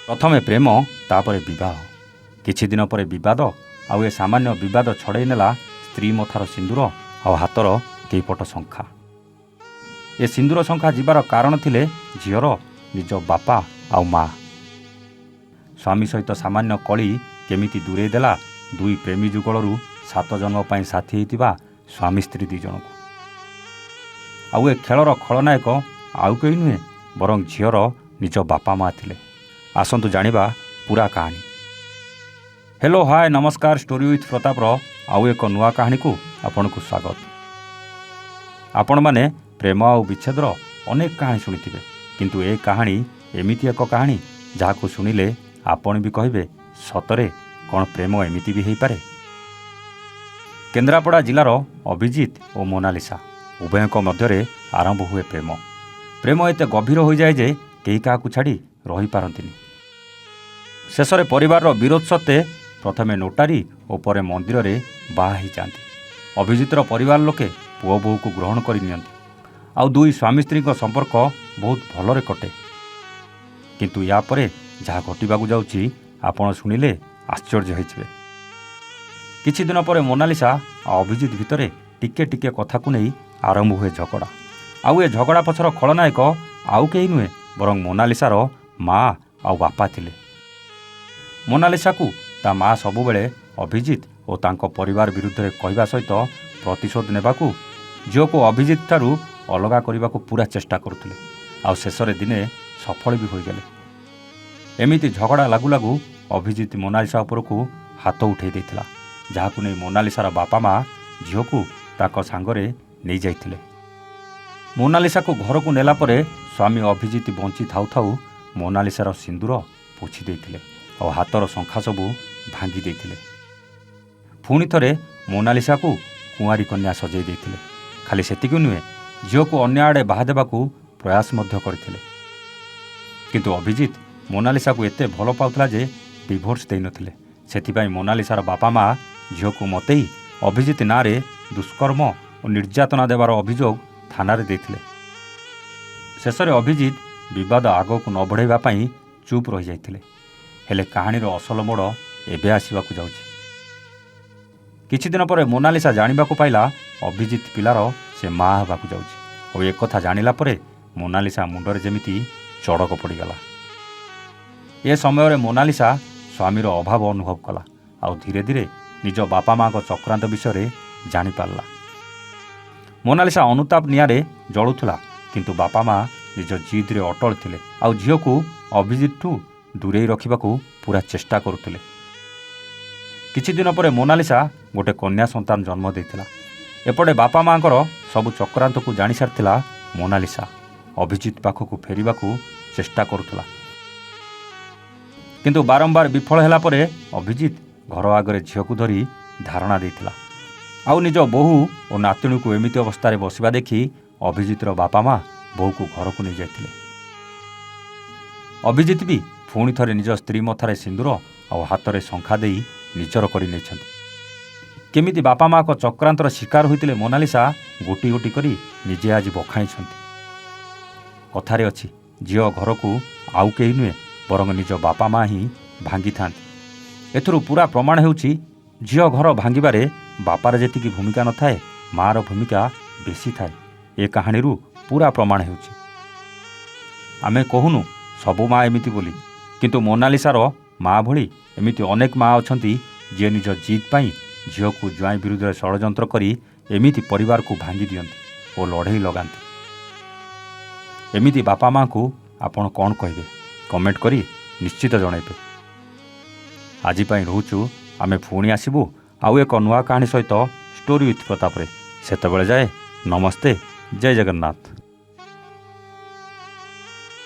ପ୍ରଥମେ ପ୍ରେମ, ତାପରେ ବିବାହ। କିଛି ଦିନ ପରେ ବିବାଦ, ଆଉ ଏ ସାମାନ୍ୟ ବିବାଦ ଛଡ଼େଇ ନେଲା ସ୍ତ୍ରୀ ମଥାର ସିନ୍ଦୁର ଆଉ ହାତର କେଇପଟ ଶଙ୍ଖା। ଏ ସିନ୍ଦୁର ଶଙ୍ଖା ଯିବାର କାରଣ ଥିଲେ ଝିଅର ନିଜ ବାପା ଆଉ ମା। ସ୍ୱାମୀ ସହିତ ସାମାନ୍ୟ କଳି କେମିତି ଦୂରେଇ ଦେଲା ଦୁଇ ପ୍ରେମୀ ଯୁଗଳରୁ 7 ଜନ୍ମ ପାଇଁ ସାଥୀ ହୋଇଥିବା ସ୍ୱାମୀ ସ୍ତ୍ରୀ 2 ଜଣଙ୍କୁ। ଆଉ ଏ ଖେଳର ଖଳନାୟକ ଆଉ କେହି ନୁହେଁ ବରଂ ଝିଅର ନିଜ ବାପା ମା ଥିଲେ। ଆସନ୍ତୁ ଜାଣିବା ପୁରା କାହାଣୀ। ହ୍ୟାଲୋ, ହାଏ, ନମସ୍କାର। ଷ୍ଟୋରି ୱିଥ୍ ପ୍ରତାପର ଆଉ ଏକ ନୂଆ କାହାଣୀକୁ ଆପଣଙ୍କୁ ସ୍ୱାଗତ। ଆପଣମାନେ ପ୍ରେମ ଆଉ ବିଚ୍ଛେଦର ଅନେକ କାହାଣୀ ଶୁଣିଥିବେ, କିନ୍ତୁ ଏ କାହାଣୀ ଏମିତି ଏକ କାହାଣୀ ଯାହାକୁ ଶୁଣିଲେ ଆପଣ ବି କହିବେ, ସତରେ କ'ଣ ପ୍ରେମ ଏମିତି ବି ହେଇପାରେ? କେନ୍ଦ୍ରାପଡ଼ା ଜିଲ୍ଲାର ଅଭିଜିତ ଓ ମୋନାଲିସା ଉଭୟଙ୍କ ମଧ୍ୟରେ ଆରମ୍ଭ ହୁଏ ପ୍ରେମ। ପ୍ରେମ ଏତେ ଗଭୀର ହୋଇଯାଏ ଯେ କେହି କାହାକୁ ଛାଡ଼ି ରହିପାରନ୍ତିନି। ଶେଷରେ ପରିବାରର ବିରୋଧ ସତ୍ତ୍ୱେ ପ୍ରଥମେ ନୋଟାରୀ ଓ ପରେ ମନ୍ଦିରରେ ବାହା ହୋଇଯାଆନ୍ତି। ଅଭିଜିତର ପରିବାର ଲୋକେ ପୁଅ ବୋହୂକୁ ଗ୍ରହଣ କରି ନିଅନ୍ତି, ଆଉ ଦୁଇ ସ୍ୱାମୀ ସ୍ତ୍ରୀଙ୍କ ସମ୍ପର୍କ ବହୁତ ଭଲରେ କଟେ। କିନ୍ତୁ ୟା ପରେ ଯାହା ଘଟିବାକୁ ଯାଉଛି ଆପଣ ଶୁଣିଲେ ଆଶ୍ଚର୍ଯ୍ୟ ହୋଇଯିବେ। କିଛି ଦିନ ପରେ ମୋନାଲିସା ଆଉ ଅଭିଜିତ ଭିତରେ ଟିକେ ଟିକେ କଥାକୁ ନେଇ ଆରମ୍ଭ ହୁଏ ଝଗଡ଼ା। ଆଉ ଏ ଝଗଡ଼ା ପଛର ଖଳନାୟକ ଆଉ କେହି ନୁହେଁ ବରଂ ମୋନାଲିସାର ମା ଆଉ ବାପା ଥିଲେ। ମୋନାଲିସାକୁ ତା ମା ସବୁବେଳେ ଅଭିଜିତ ଓ ତାଙ୍କ ପରିବାର ବିରୁଦ୍ଧରେ କହିବା ସହିତ ପ୍ରତିଶୋଧ ନେବାକୁ ଝିଅକୁ ଅଭିଜିତ ଠାରୁ ଅଲଗା କରିବାକୁ ପୁରା ଚେଷ୍ଟା କରୁଥିଲେ, ଆଉ ଶେଷରେ ଦିନେ ସଫଳ ବି ହୋଇଗଲେ। ଏମିତି ଝଗଡ଼ା ଲାଗୁ ଲାଗୁ ଅଭିଜିତ ମୋନାଲିସା ଉପରକୁ ହାତ ଉଠାଇ ଦେଇଥିଲା, ଯାହାକୁ ନେଇ ମୋନାଲିସାର ବାପା ମା ଝିଅକୁ ତାଙ୍କ ସାଙ୍ଗରେ ନେଇଯାଇଥିଲେ। ମୋନାଲିସାକୁ ଘରକୁ ନେଲା ପରେ ସ୍ୱାମୀ ଅଭିଜିତ ବଞ୍ଚି ଥାଉ ଥାଉ ମୋନାଲିସାର ସିନ୍ଦୁର ପୋଛି ଦେଇଥିଲେ ଆଉ ହାତର ଶଙ୍ଖା ସବୁ ଭାଙ୍ଗି ଦେଇଥିଲେ। ପୁଣି ଥରେ ମୋନାଲିସାକୁ କୁଆଁରୀ କନ୍ୟା ସଜେଇ ଦେଇଥିଲେ। ଖାଲି ସେତିକି ନୁହେଁ, ଝିଅକୁ ଅନ୍ୟ ଆଡ଼େ ବାହା ଦେବାକୁ ପ୍ରୟାସ ମଧ୍ୟ କରିଥିଲେ। କିନ୍ତୁ ଅଭିଜିତ ମୋନାଲିସାକୁ ଏତେ ଭଲ ପାଉଥିଲା ଯେ ଡିଭୋର୍ସ ଦେଇନଥିଲେ। ସେଥିପାଇଁ ମୋନାଲିସାର ବାପା ମା ଝିଅକୁ ମତେଇ ଅଭିଜିତ ନାଁରେ ଦୁଷ୍କର୍ମ ଓ ନିର୍ଯାତନା ଦେବାର ଅଭିଯୋଗ ଥାନାରେ ଦେଇଥିଲେ। ଶେଷରେ ଅଭିଜିତ ବିବାଦ ଆଗକୁ ନ ବଢ଼ାଇବା ପାଇଁ ଚୁପ୍ ରହିଯାଇଥିଲେ। ହେଲେ କାହାଣୀର ଅସଲ ମୋଡ଼ ଏବେ ଆସିବାକୁ ଯାଉଛି। କିଛି ଦିନ ପରେ ମୋନାଲିସା ଜାଣିବାକୁ ପାଇଲା ଅଭିଜିତ ପିଲାର ସେ ମା ହେବାକୁ ଯାଉଛି। ଆଉ ଏକଥା ଜାଣିଲା ପରେ ମୋନାଲିସା ମୁଣ୍ଡରେ ଯେମିତି ଚଡ଼କ ପଡ଼ିଗଲା। ଏ ସମୟରେ ମୋନାଲିସା ସ୍ୱାମୀର ଅଭାବ ଅନୁଭବ କଲା, ଆଉ ଧୀରେ ଧୀରେ ନିଜ ବାପା ମାଙ୍କ ଚକ୍ରାନ୍ତ ବିଷୟରେ ଜାଣିପାରିଲା। ମୋନାଲିସା ଅନୁତାପ ନିଆଁରେ ଜଳୁଥିଲା, କିନ୍ତୁ ବାପା ମା ନିଜ ଜିଦ୍ରେ ଅଟଳ ଥିଲେ, ଆଉ ଝିଅକୁ ଅଭିଜିତଠୁ ଦୂରେଇ ରଖିବାକୁ ପୁରା ଚେଷ୍ଟା କରୁଥିଲେ। କିଛି ଦିନ ପରେ ମୋନାଲିସା ଗୋଟେ କନ୍ୟା ସନ୍ତାନ ଜନ୍ମ ଦେଇଥିଲା। ଏପଟେ ବାପା ମାଙ୍କର ସବୁ ଚକ୍ରାନ୍ତକୁ ଜାଣିସାରିଥିଲା ମୋନାଲିସା। ଅଭିଜିତ ପାଖକୁ ଫେରିବାକୁ ଚେଷ୍ଟା କରୁଥିଲା, କିନ୍ତୁ ବାରମ୍ବାର ବିଫଳ ହେଲା ପରେ ଅଭିଜିତ ଘର ଆଗରେ ଝିଅକୁ ଧରି ଧାରଣା ଦେଇଥିଲା। ଆଉ ନିଜ ବୋହୂ ଓ ନାତୁଣୀକୁ ଏମିତି ଅବସ୍ଥାରେ ବସିବା ଦେଖି ଅଭିଜିତର ବାପା ମା ବୋହୂକୁ ଘରକୁ ନେଇଯାଇଥିଲେ। ଅଭିଜିତ ବି ପୁଣି ଥରେ ନିଜ ସ୍ତ୍ରୀ ମଥାରେ ସିନ୍ଦୁର ଆଉ ହାତରେ ଶଙ୍ଖା ଦେଇ ନିଜର କରି ନେଇଛନ୍ତି। କେମିତି ବାପା ମାଙ୍କ ଚକ୍ରାନ୍ତର ଶିକାର ହୋଇଥିଲେ ମୋନାଲିସା ଗୋଟି ଗୋଟି କରି ନିଜେ ଆଜି ବଖାଣିଛନ୍ତି। କଥାରେ ଅଛି, ଝିଅ ଘରକୁ ଆଉ କେହି ନୁହେଁ ବରଂ ନିଜ ବାପା ମା ହିଁ ଭାଙ୍ଗିଥାନ୍ତି। ଏଥିରୁ ପୁରା ପ୍ରମାଣ ହେଉଛି ଝିଅ ଘର ଭାଙ୍ଗିବାରେ ବାପାର ଯେତିକି ଭୂମିକା ନଥାଏ, ମାଆର ଭୂମିକା ବେଶୀ ଥାଏ। ଏ କାହାଣୀରୁ ପୁରା ପ୍ରମାଣ ହେଉଛି। ଆମେ କହୁନୁ ସବୁ ମା ଏମିତି ବୋଲି, କିନ୍ତୁ ମୋନାଲିସାର ମା ଭଳି ଏମିତି ଅନେକ ମା ଅଛନ୍ତି ଯିଏ ନିଜ ଜିଦ୍ ପାଇଁ ଝିଅକୁ ଜ୍ୱାଇଁ ବିରୁଦ୍ଧରେ ଷଡ଼ଯନ୍ତ୍ର କରି ଏମିତି ପରିବାରକୁ ଭାଙ୍ଗି ଦିଅନ୍ତି ଓ ଲଢ଼େଇ ଲଗାନ୍ତି। ଏମିତି ବାପା ମାଙ୍କୁ ଆପଣ କ'ଣ କହିବେ? କମେଣ୍ଟ କରି ନିଶ୍ଚିତ ଜଣାଇବେ। ଆଜି ପାଇଁ ରହୁଛୁ। ଆମେ ପୁଣି ଆସିବୁ ଆଉ ଏକ ନୂଆ କାହାଣୀ ସହିତ ଷ୍ଟୋରି ୱିଥ୍ ପ୍ରତାପରେ। ସେତେବେଳେ ଯାଏ ନମସ୍ତେ, ଜୟ ଜଗନ୍ନାଥ।